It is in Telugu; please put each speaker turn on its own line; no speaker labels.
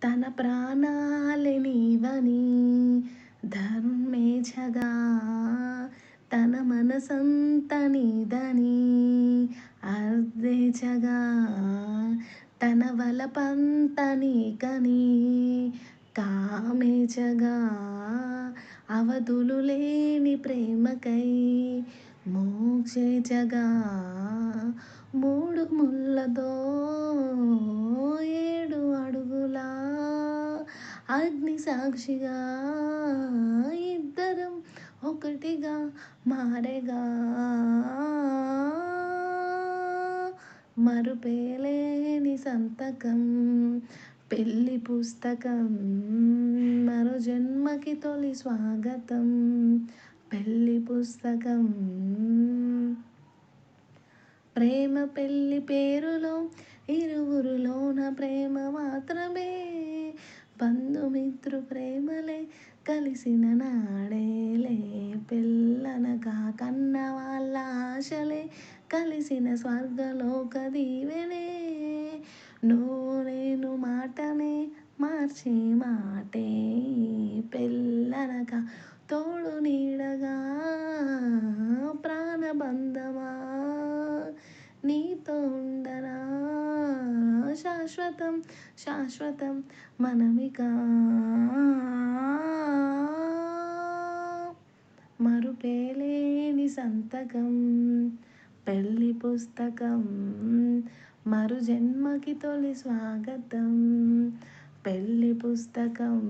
తన ప్రాణాలే నీవని ధర్మేచగా తన మనసంత నీదని అర్ధేచగా తన వలపంత నీకని కామేచగా అవధులు లేని ప్రేమకై మోక్షేచగా మూడు ముళ్ళతో 7 అడుగుల అగ్ని సాక్షిగా ఇద్దరం ఒకటిగా మారెగా మరుపేలేని సంతకం పెళ్లి పుస్తకం మరో జన్మకి తొలి స్వాగతం పెళ్లి పుస్తకం ప్రేమ పెళ్లి పేరులో ఇరువురులోన ప్రేమ మాత్రమే బంధుమిత్రు ప్రేమలే కలిసిన నాడేలే పెళ్ళనగా కన్న వాళ్ళ ఆశలే కలిసిన స్వర్గలోక దీవెనే నువ్వు నేను మాటనే మార్చి మాటే పెళ్ళనగా తోడు నీడగా ప్రాణబంధమా నీతో ఉండనా శాశ్వతం శాశ్వతం మనమిక మరుపేలేని సంతకం పెళ్లి పుస్తకం మరు జన్మకి తొలి స్వాగతం పెళ్లి పుస్తకం.